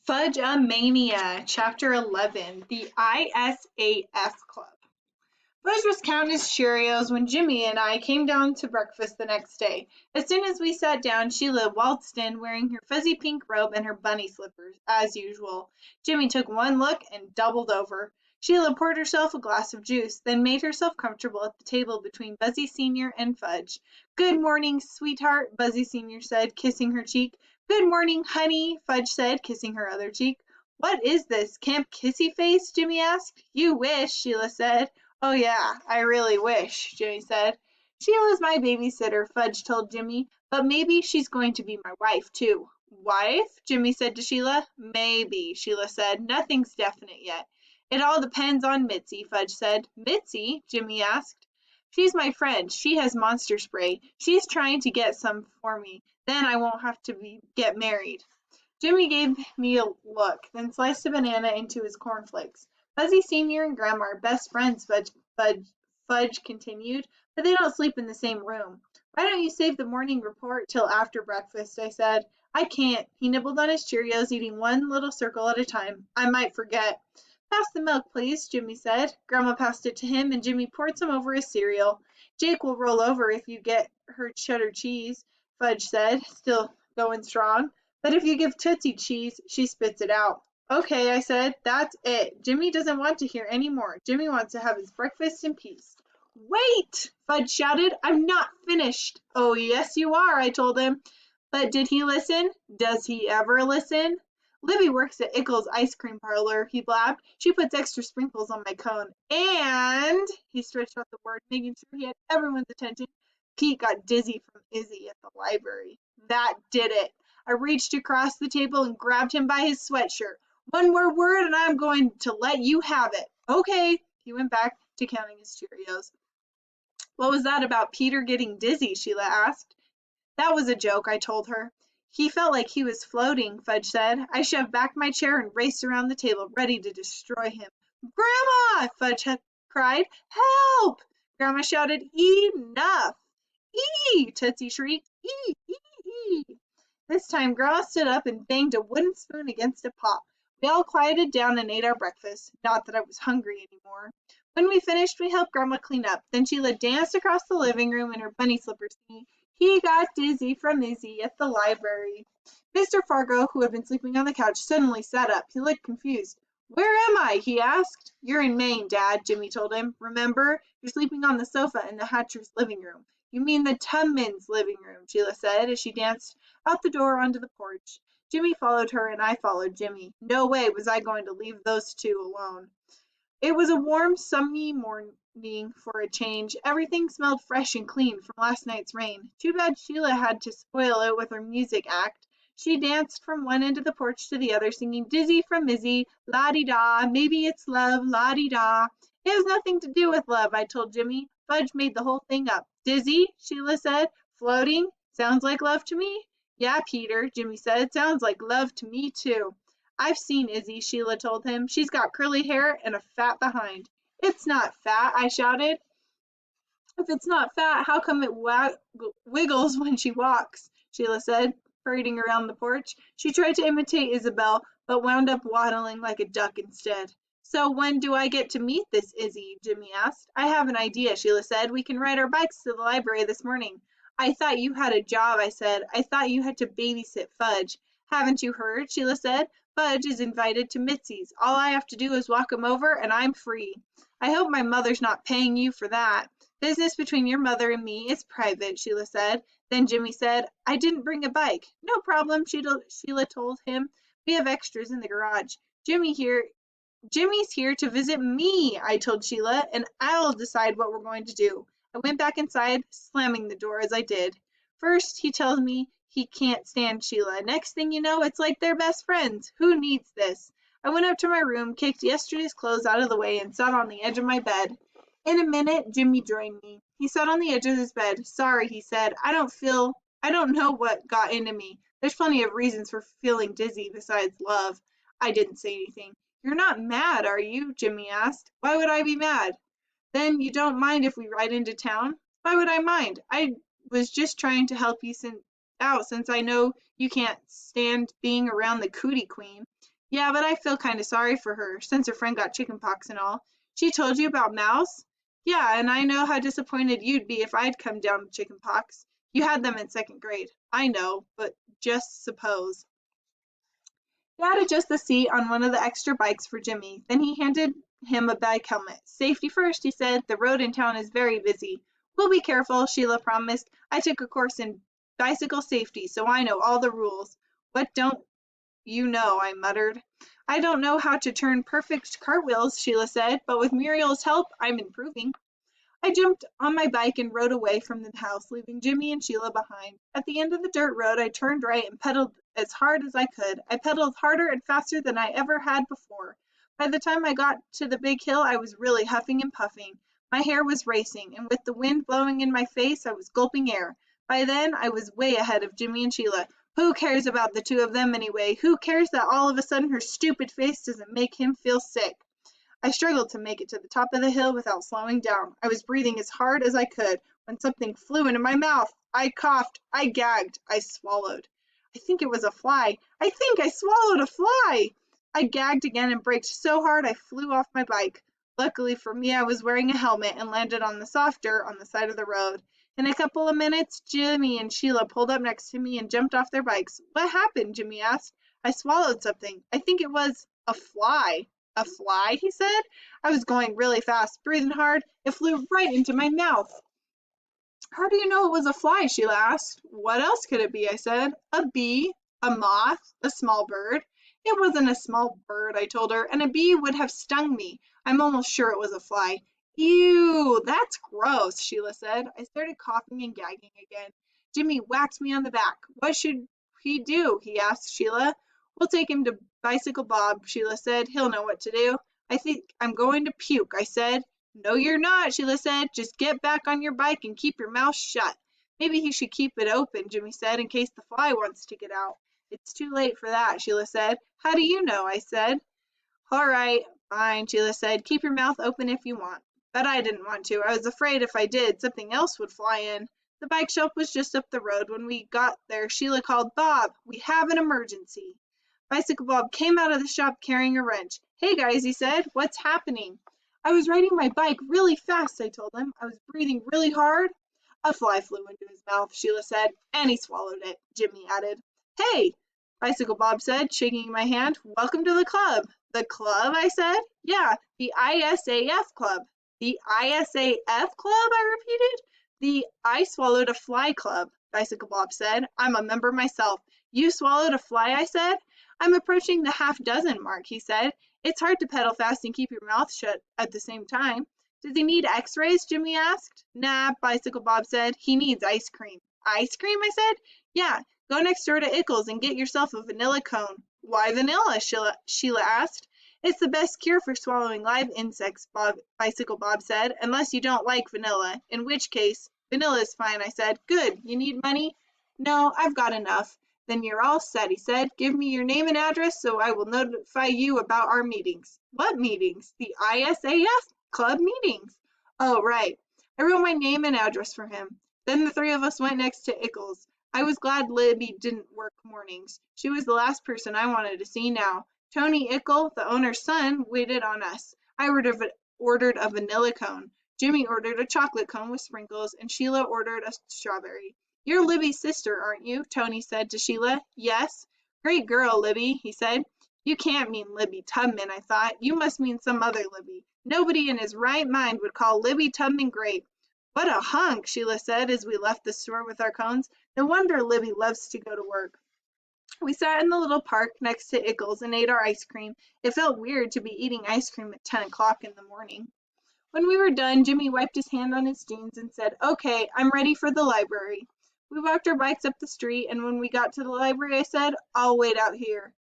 Fudge-a-mania, Chapter 11, the ISAF Club. Fudge was counting his Cheerios when Jimmy and I came down to breakfast the next day. As soon as we sat down, Sheila waltzed in wearing her fuzzy pink robe and her bunny slippers, as usual. Jimmy took one look and doubled over. Sheila poured herself a glass of juice, then made herself comfortable at the table between Buzzy Senior and Fudge. "Good morning, sweetheart," Buzzy Senior said, kissing her cheek. "Good morning, honey," Fudge said, kissing her other cheek. "What is this, Camp Kissy Face?" Jimmy asked. "You wish," Sheila said. "Oh, yeah, I really wish," Jimmy said. "Sheila's my babysitter," Fudge told Jimmy, "but maybe she's going to be my wife, too." "Wife?" Jimmy said to Sheila. "Maybe," Sheila said. "Nothing's definite yet." "It all depends on Mitzi," Fudge said. "Mitzi?" Jimmy asked. "She's my friend. She has monster spray. She's trying to get some for me. Then I won't have to get married." Jimmy gave me a look, then sliced a banana into his cornflakes. "Fuzzy Senior and Grandma are best friends," Fudge continued, "but they don't sleep in the same room." "Why don't you save the morning report till after breakfast?" I said. "I can't." He nibbled on his Cheerios, eating one little circle at a time. "I might forget." "Pass the milk, please," Jimmy said. Grandma passed it to him, and Jimmy poured some over his cereal. "Jake will roll over if you get her cheddar cheese," Fudge said, still going strong. "But if you give Tootsie cheese, she spits it out." "Okay," I said. "That's it. Jimmy doesn't want to hear any more. Jimmy wants to have his breakfast in peace." "Wait!" Fudge shouted. "I'm not finished." "Oh, yes, you are," I told him. But did he listen? Does he ever listen? "Libby works at Ickle's ice cream parlor," he blabbed. "She puts extra sprinkles on my cone. And," he stretched out the word, making sure he had everyone's attention, "Pete got dizzy from Izzy at the library." That did it. I reached across the table and grabbed him by his sweatshirt. "One more word and I'm going to let you have it." "Okay." He went back to counting his Cheerios. "What was that about Peter getting dizzy?" Sheila asked. "That was a joke," I told her. "He felt like he was floating," Fudge said. I shoved back my chair and raced around the table, ready to destroy him. "Grandma!" Fudge cried. "Help!" Grandma shouted. "Enough!" "Ee!" Tootsie shrieked. "Ee, ee, ee!" This time Grandma stood up and banged a wooden spoon against a pot. We all quieted down and ate our breakfast. Not that I was hungry anymore. When we finished, we helped Grandma clean up. Then Sheila danced across the living room in her bunny slippers, singing, "He got dizzy from Izzy at the library." Mr. Fargo, who had been sleeping on the couch, suddenly sat up. He looked confused. "Where am I?" he asked. "You're in Maine, Dad," Jimmy told him. "Remember? You're sleeping on the sofa in the Hatchers' living room." "You mean the Tubmans' living room," Sheila said as she danced out the door onto the porch. Jimmy followed her and I followed Jimmy. No way was I going to leave those two alone. It was a warm, sunny morning for a change. Everything smelled fresh and clean from last night's rain. Too bad Sheila had to spoil it with her music act. She danced from one end of the porch to the other, singing "Dizzy from Mizzy, la-di-da, maybe it's love, la-di-da." "It has nothing to do with love," I told Jimmy. Fudge made the whole thing up. "Dizzy," Sheila said. "Floating. Sounds like love to me." "Yeah, Peter," Jimmy said. "Sounds like love to me, too." "I've seen Izzy," Sheila told him. "She's got curly hair and a fat behind." "It's not fat," I shouted. "If it's not fat, how come it wiggles when she walks?" Sheila said, parading around the porch. She tried to imitate Isabel, but wound up waddling like a duck instead. "So when do I get to meet this Izzy?" Jimmy asked. "I have an idea," Sheila said. "We can ride our bikes to the library this morning." "I thought you had a job," I said. "I thought you had to babysit Fudge." "Haven't you heard?" Sheila said. "Fudge is invited to Mitzi's. All I have to do is walk him over, and I'm free." "I hope my mother's not paying you for that." "Business between your mother and me is private," Sheila said. Then Jimmy said, "I didn't bring a bike." "No problem," Sheila told him. "We have extras in the garage." Jimmy's here to visit me," I told Sheila, "and I'll decide what we're going to do." I went back inside, slamming the door as I did. First, he tells me he can't stand Sheila. Next thing you know, it's like they're best friends. Who needs this? I went up to my room, kicked yesterday's clothes out of the way, and sat on the edge of my bed. In a minute, Jimmy joined me. He sat on the edge of his bed. "Sorry," he said. I don't know what got into me. There's plenty of reasons for feeling dizzy besides love." I didn't say anything. "You're not mad, are you?" Jimmy asked. "Why would I be mad?" "Then you don't mind if we ride into town?" "Why would I mind? I was just trying to help you out since I know you can't stand being around the Cootie Queen." Yeah, but I feel kind of sorry for her, since her friend got chickenpox and all. She told you about Mouse? Yeah, and I know how disappointed you'd be if I'd come down with chickenpox. You had them in second grade. I know, but just suppose. Dad adjusted the seat on one of the extra bikes for Jimmy. Then he handed him a bike helmet. Safety first, he said. The road in town is very busy. We'll be careful, Sheila promised. I took a course in bicycle safety, so I know all the rules. What don't you know? I muttered. I don't know how to turn perfect cartwheels, Sheila said, but with Muriel's help, I'm improving. I jumped on my bike and rode away from the house, leaving Jimmy and Sheila behind. At the end of the dirt road, I turned right and pedaled as hard as I could. I pedaled harder and faster than I ever had before. By the time I got to the big hill, I was really huffing and puffing. My hair was racing, and with the wind blowing in my face, I was gulping air. By then, I was way ahead of Jimmy and Sheila. Who cares about the two of them anyway? Who cares that all of a sudden her stupid face doesn't make him feel sick? I struggled to make it to the top of the hill without slowing down. I was breathing as hard as I could when something flew into my mouth. I coughed, I gagged, I swallowed. I think it was a fly. I think I swallowed a fly. I gagged again and braked so hard I flew off my bike. Luckily for me, I was wearing a helmet and landed on the soft dirt on the side of the road. In a couple of minutes, Jimmy and Sheila pulled up next to me and jumped off their bikes. What happened? Jimmy asked. I swallowed something. I think it was a fly. A fly, he said. I was going really fast, breathing hard. It flew right into my mouth. How do you know it was a fly? Sheila asked. What else could it be? I said. A bee, a moth, a small bird. It wasn't a small bird, I told her, and a bee would have stung me. I'm almost sure it was a fly. Ew, that's gross, Sheila said. I started coughing and gagging again. Jimmy whacked me on the back. What should he do? He asked Sheila. We'll take him to Bicycle Bob, Sheila said. He'll know what to do. I think I'm going to puke, I said. No, you're not, Sheila said. Just get back on your bike and keep your mouth shut. Maybe he should keep it open, Jimmy said, in case the fly wants to get out. It's too late for that, Sheila said. How do you know? I said. All right, fine, Sheila said. Keep your mouth open if you want. But I didn't want to. I was afraid if I did, something else would fly in. The bike shop was just up the road. When we got there, Sheila called, Bob, we have an emergency. Bicycle Bob came out of the shop carrying a wrench. Hey guys, he said, what's happening? I was riding my bike really fast, I told him. I was breathing really hard. A fly flew into his mouth, Sheila said, and he swallowed it, Jimmy added. Hey, Bicycle Bob said, shaking my hand. Welcome to the club. The club, I said. Yeah, the ISAF club. The ISAF club, I repeated. The I swallowed a fly club, Bicycle Bob said. I'm a member myself. You swallowed a fly, I said. I'm approaching the half-dozen mark, he said. It's hard to pedal fast and keep your mouth shut at the same time. Does he need x-rays? Jimmy asked. Nah, Bicycle Bob said. He needs ice cream. Ice cream, I said. Yeah, go next door to Ickles and get yourself a vanilla cone. Why vanilla? Sheila asked. It's the best cure for swallowing live insects, Bicycle Bob said, unless you don't like vanilla, in which case, vanilla is fine, I said. Good. You need money? No, I've got enough. Then you're all set, he said. Give me your name and address so I will notify you about our meetings. What meetings? The ISAF club meetings. Oh, right. I wrote my name and address for him. Then the three of us went next to Ickles. I was glad Libby didn't work mornings. She was the last person I wanted to see now. Tony Ickle, the owner's son, waited on us. I ordered a vanilla cone. Jimmy ordered a chocolate cone with sprinkles, and Sheila ordered a strawberry. You're Libby's sister, aren't you? Tony said to Sheila. Yes. Great girl, Libby, he said. You can't mean Libby Tubman, I thought. You must mean some other Libby. Nobody in his right mind would call Libby Tubman great. What a hunk, Sheila said as we left the store with our cones. No wonder Libby loves to go to work. We sat in the little park next to Ickles and ate our ice cream. It felt weird to be eating ice cream at 10 o'clock in the morning. When we were done, Jimmy wiped his hand on his jeans and said, Okay, I'm ready for the library. We walked our bikes up the street, and when we got to the library, I said, I'll wait out here.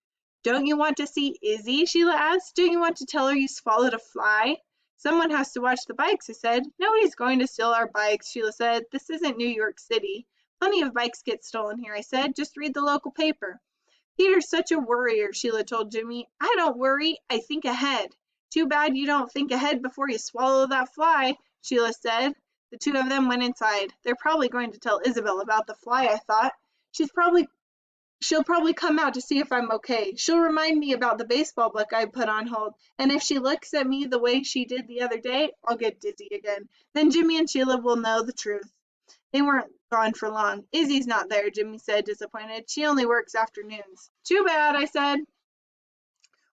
Don't you want to see Izzy? Sheila asked. Don't you want to tell her you swallowed a fly? Someone has to watch the bikes, I said. Nobody's going to steal our bikes, Sheila said. This isn't New York City. Plenty of bikes get stolen here, I said. Just read the local paper. Peter's such a worrier, Sheila told Jimmy. I don't worry, I think ahead. Too bad you don't think ahead before you swallow that fly, Sheila said. The two of them went inside. They're probably going to tell Isabel about the fly, I thought. She's probably She'll probably come out to see if I'm okay. She'll remind me about the baseball book I put on hold, and if she looks at me the way she did the other day, I'll get dizzy again. Then Jimmy and Sheila will know the truth." They weren't gone for long. "Izzy's not there," Jimmy said, disappointed. "She only works afternoons." "Too bad," I said.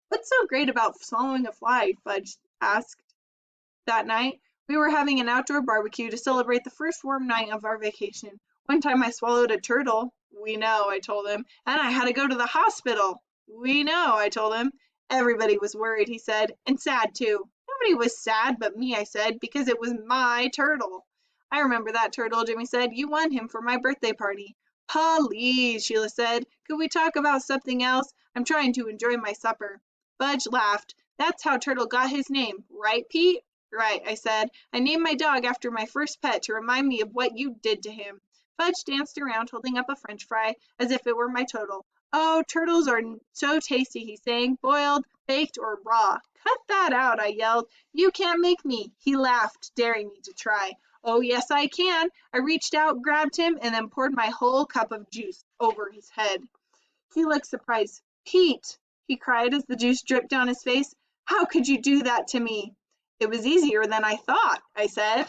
"What's so great about swallowing a fly?" Fudge asked. That night, we were having an outdoor barbecue to celebrate the first warm night of our vacation. "One time I swallowed a turtle." "We know," I told him. "And I had to go to the hospital." "We know," I told him. "Everybody was worried," he said, "and sad too." "Nobody was sad but me," I said, "because it was my turtle." "I remember that turtle," Jimmy said. "You won him for my birthday party." "Please," Sheila said. "Could we talk about something else? I'm trying to enjoy my supper." Fudge laughed. "That's how Turtle got his name, right, Pete?" "Right," I said. "I named my dog after my first pet to remind me of what you did to him." Fudge danced around holding up a French fry as if it were my turtle. "Oh, turtles are so tasty," he sang, "boiled, baked, or raw." "Cut that out," I yelled. "You can't make me." He laughed, daring me to try. "Oh, yes, I can." I reached out, grabbed him, and then poured my whole cup of juice over his head. He looked surprised. "Pete," he cried as the juice dripped down his face, "how could you do that to me?" "It was easier than I thought," I said.